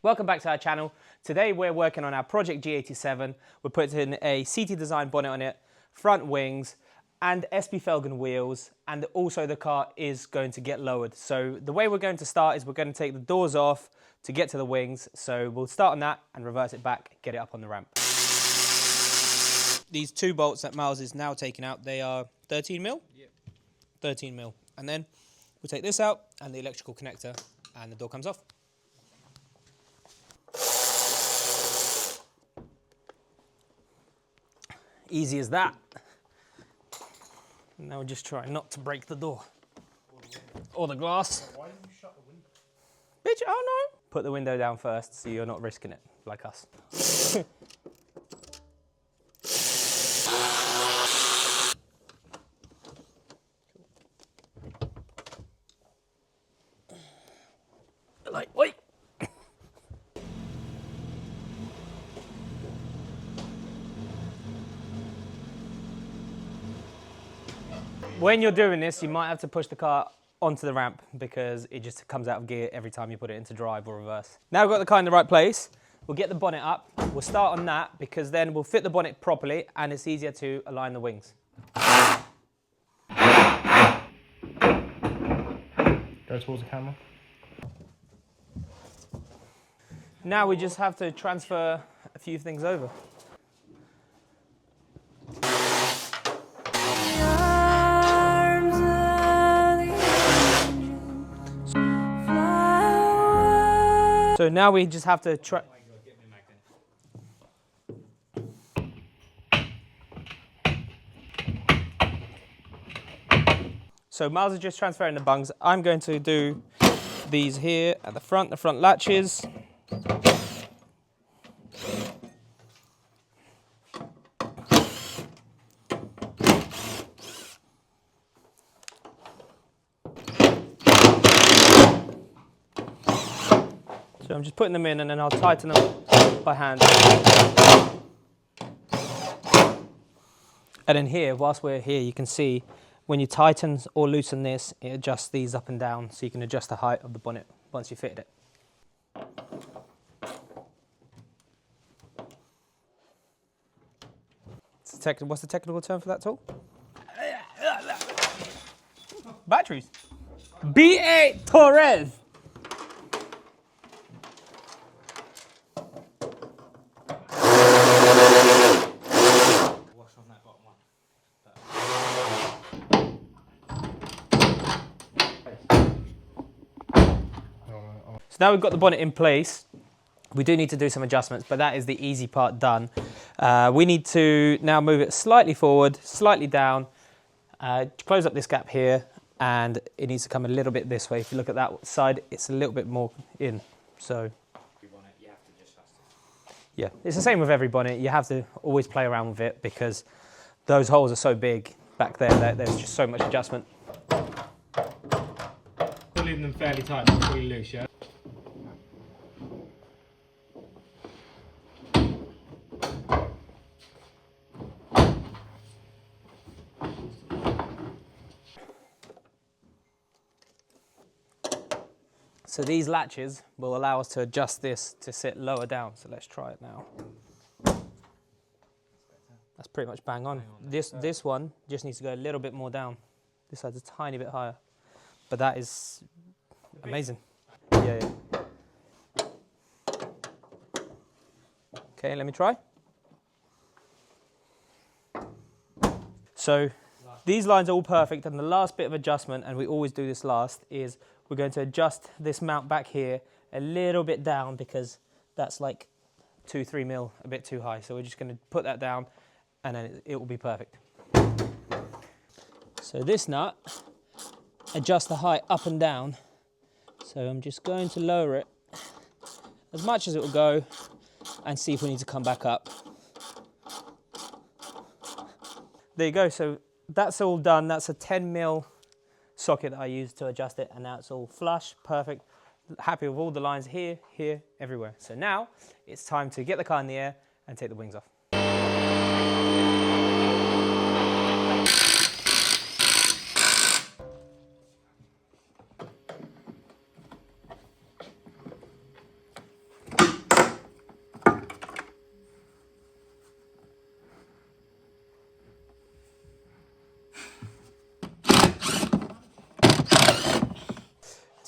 Welcome back to our channel. Today we're working on our Project G87. We're putting a CT design bonnet on it, front wings and SB Felgen wheels, and also the car is going to get lowered. So the way we're going to start is we're going to take the doors off to get to the wings. So we'll start on that and reverse it back, get it up on the ramp. These two bolts that Miles is now taking out, they are 13 mil? Yep. 13 mil. And then we'll take this out and the electrical connector and the door comes off. Easy as that. Now we're just trying not to break the door. Or the glass. Why didn't you shut the window? Bitch, oh no. Put the window down first so you're not risking it, like us. Like, wait. When you're doing this, you might have to push the car onto the ramp because it just comes out of gear every time you put it into drive or reverse. Now we've got the car in the right place, we'll get the bonnet up. We'll start on that because then we'll fit the bonnet properly and it's easier to align the wings. Go towards the camera. Now we just have to transfer a few things over. So now we just have to try. So Miles is just transferring the bungs. I'm going to do these here at the front latches. So I'm just putting them in and then I'll tighten them by hand. And then here, whilst we're here, you can see when you tighten or loosen this, it adjusts these up and down so you can adjust the height of the bonnet once you fitted it. What's the technical term for that tool? Batteries. B8 Torres. So now we've got the bonnet in place. We do need to do some adjustments, but that is the easy part done. We need to now move it slightly forward, slightly down, close up this gap here, and it needs to come a little bit this way. If you look at that side, it's a little bit more in. So, yeah, it's the same with every bonnet. You have to always play around with it because those holes are so big back there that there's just so much adjustment. We're leaving them fairly tight, not fully loose, yeah? So these latches will allow us to adjust this to sit lower down. So let's try it now. That's pretty much bang on. This one just needs to go a little bit more down. This side's a tiny bit higher. But that is amazing. Yeah. Okay, let me try. So these lines are all perfect, and the last bit of adjustment, and we always do this last, is we're going to adjust this mount back here a little bit down because that's like 2-3 mil, a bit too high. So we're just going to put that down and then it will be perfect. So this nut, adjust the height up and down. So I'm just going to lower it as much as it will go and see if we need to come back up. There you go. So that's all done. That's a 10 mil socket that I used to adjust it, and now it's all flush, perfect, happy with all the lines here, everywhere. So now it's time to get the car in the air and take the wings off.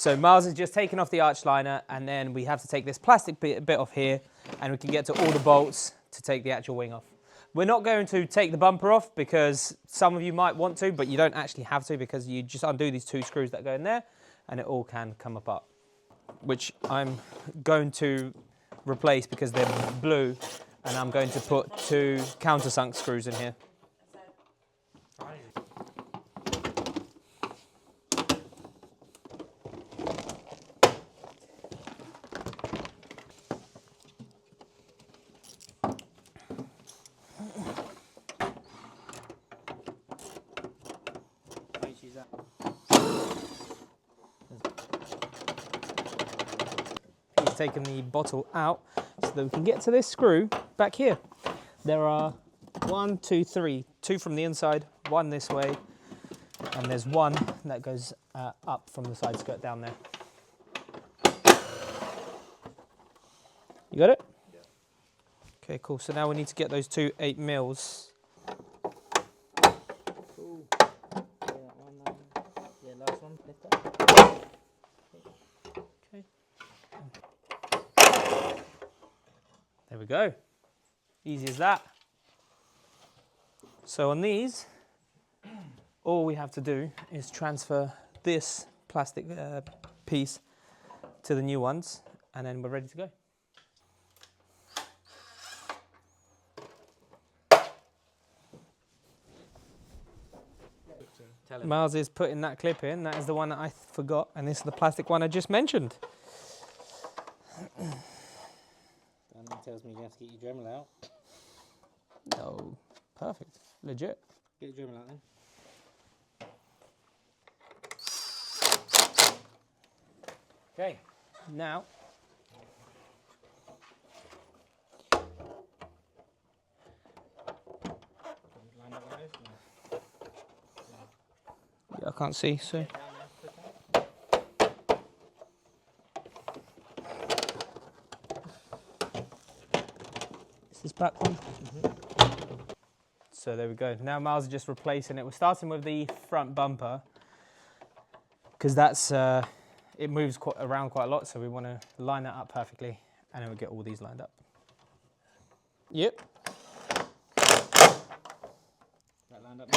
So Miles has just taken off the arch liner, and then we have to take this plastic bit off here, and we can get to all the bolts to take the actual wing off. We're not going to take the bumper off because some of you might want to, but you don't actually have to, because you just undo these 2 screws that go in there and it all can come apart, which I'm going to replace because they're blue, and I'm going to put 2 countersunk screws in here. He's taken the bottle out so that we can get to this screw back here. There are 1, 2, 3, 2 from the inside, 1 this way, and there's 1 that goes up from the side skirt down there. You got it? Yeah. Okay, cool. So now we need to get those 2 8mm. Cool. Yeah, that one. Yeah, last one. Lift that. Okay. There we go. Easy as that. So on these, all we have to do is transfer this plastic piece to the new ones, and then we're ready to go. Miles is putting that clip in. That is the one that I forgot, and this is the plastic one I just mentioned. That tells me you have to get your Dremel out. Oh, perfect. Legit. Get your Dremel out then. Okay, now Line up with those. yeah, I can't see, so is this back one? So there we go. Now Miles is just replacing it. We're starting with the front bumper because that's it moves around quite a lot, so we want to line that up perfectly, and then we get all these lined up. Yep. That lined up.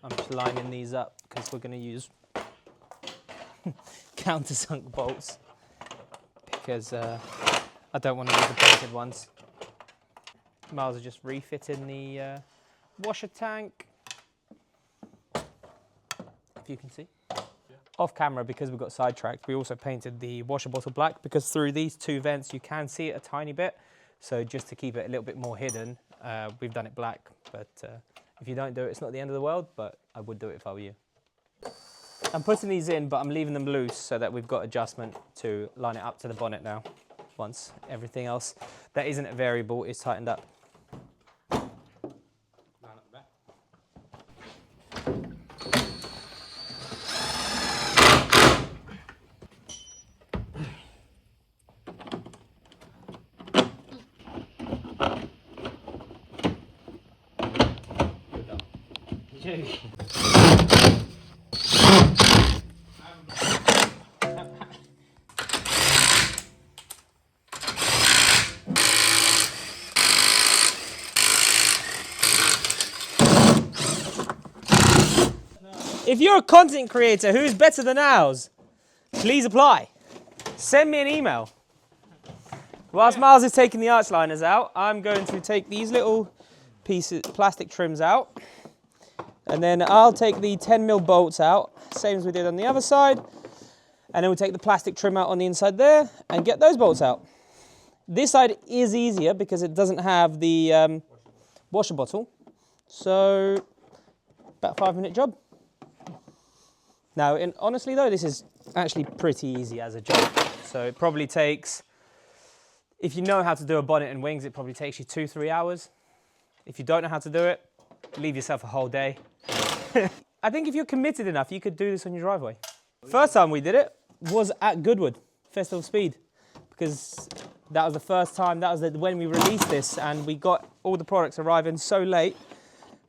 I'm just lining these up because we're going to use countersunk bolts because I don't want to use the painted ones. Miles are just refitting the washer tank, if you can see. Off camera, because we got sidetracked, we also painted the washer bottle black because through these 2 vents you can see it a tiny bit. So just to keep it a little bit more hidden, we've done it black. But if you don't do it, it's not the end of the world, but I would do it if I were you. I'm putting these in, but I'm leaving them loose so that we've got adjustment to line it up to the bonnet now, once everything else that isn't a variable is tightened up. Line up the back. If you're a content creator who's better than ours, please apply. Send me an email. Whilst Miles is taking the arch liners out, I'm going to take these little pieces, plastic trims out, and then I'll take the 10mm bolts out, same as we did on the other side, and then we'll take the plastic trim out on the inside there and get those bolts out. This side is easier because it doesn't have the washer bottle, so about a 5-minute job. Now, honestly though, this is actually pretty easy as a job. So it probably takes, if you know how to do a bonnet and wings, it probably takes you 2-3 hours. If you don't know how to do it, leave yourself a whole day. I think if you're committed enough, you could do this on your driveway. First time we did it was at Goodwood, Festival of Speed, because that was the first time, that was when we released this, and we got all the products arriving so late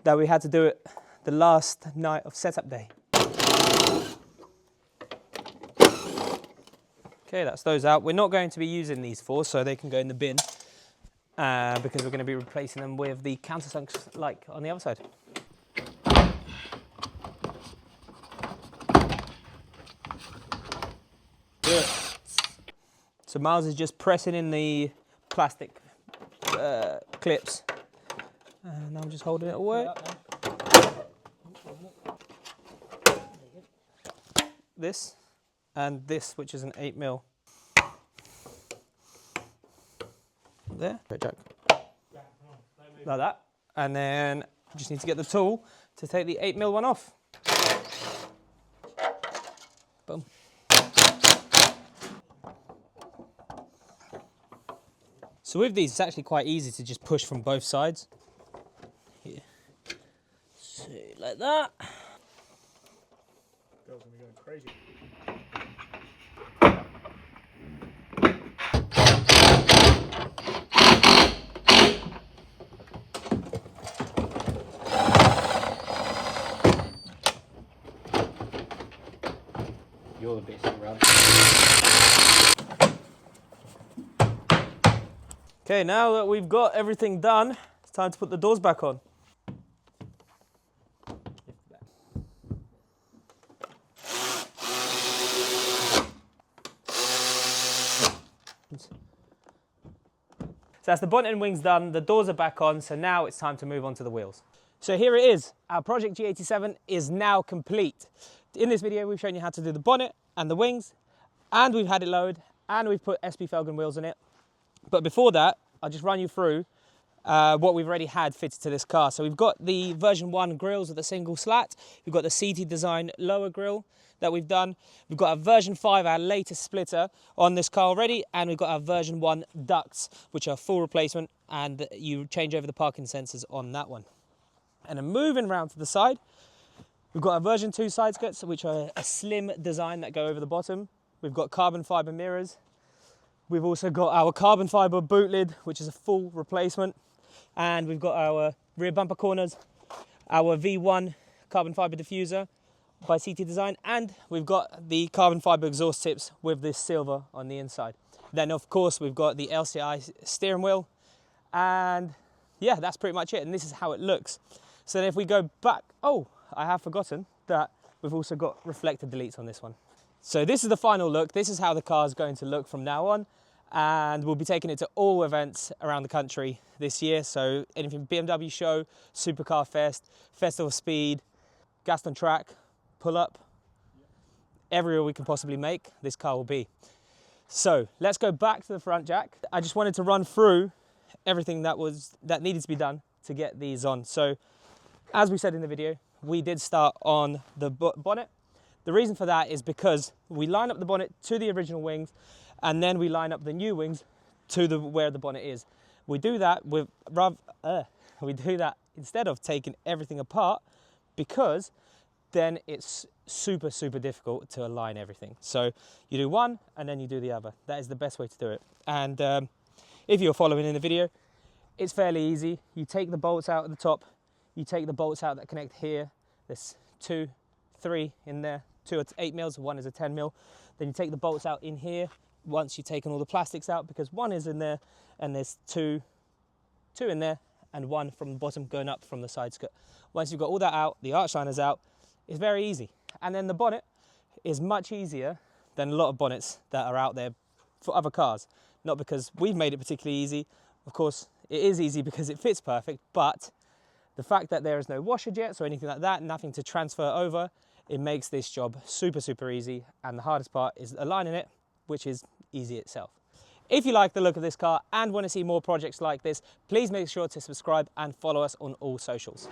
that we had to do it the last night of setup day. Okay, that's those out. We're not going to be using these four, so they can go in the bin because we're going to be replacing them with the countersunks like on the other side. Yeah. So Miles is just pressing in the plastic clips, and I'm just holding it away. This and this, which is an 8mm. There, Jack. Like that. And then just need to get the tool to take the 8mm one off. Boom. So with these, it's actually quite easy to just push from both sides. Here. So like that. Girls gonna be going crazy. You're the best around. Okay, now that we've got everything done, it's time to put the doors back on. So that's the bonnet and wings done, the doors are back on, so now it's time to move on to the wheels. So here it is, our Project G87 is now complete. In this video we've shown you how to do the bonnet and the wings, and we've had it lowered, and we've put SP Felgen wheels in it. But before that, I'll just run you through what we've already had fitted to this car. So we've got the version 1 grills with a single slat, we've got the CT design lower grille that we've done, we've got our version 5, our latest splitter on this car already, and we've got our version 1 ducts, which are full replacement, and you change over the parking sensors on that one. And then moving around to the side, we've got our version 2 side skirts, which are a slim design that go over the bottom. We've got carbon fibre mirrors. We've also got our carbon fibre boot lid, which is a full replacement. And we've got our rear bumper corners, our V1 carbon fibre diffuser by CT Design, and we've got the carbon fibre exhaust tips with this silver on the inside. Then of course we've got the LCI steering wheel, and yeah, that's pretty much it. And this is how it looks. So then if we go back, oh, I have forgotten that we've also got reflector deletes on this one. So this is the final look. This is how the car is going to look from now on. And we'll be taking it to all events around the country this year. So anything BMW show, Supercar Fest, Festival of Speed, Gaston Track, Pull Up, everywhere we can possibly make, this car will be. So let's go back to the front, Jack. I just wanted to run through everything that needed to be done to get these on. So as we said in the video, we did start on the bonnet. The reason for that is because we line up the bonnet to the original wings, and then we line up the new wings to where the bonnet is. We do that instead of taking everything apart, because then it's super difficult to align everything. So you do one and then you do the other. That is the best way to do it. And if you're following in the video, it's fairly easy. You take the bolts out at the top, you take the bolts out that connect here. There's 2, 3 in there. 2 are 8mm, 1 is a 10mm. Then you take the bolts out in here once you've taken all the plastics out, because 1 is in there and there's two in there and 1 from the bottom going up from the side skirt. Once you've got all that out, the arch liner's out, it's very easy. And then the bonnet is much easier than a lot of bonnets that are out there for other cars. Not because we've made it particularly easy. Of course, it is easy because it fits perfect, but the fact that there is no washer jets or anything like that, nothing to transfer over, it makes this job super easy. And the hardest part is aligning it, which is easy itself. If you like the look of this car and want to see more projects like this, please make sure to subscribe and follow us on all socials.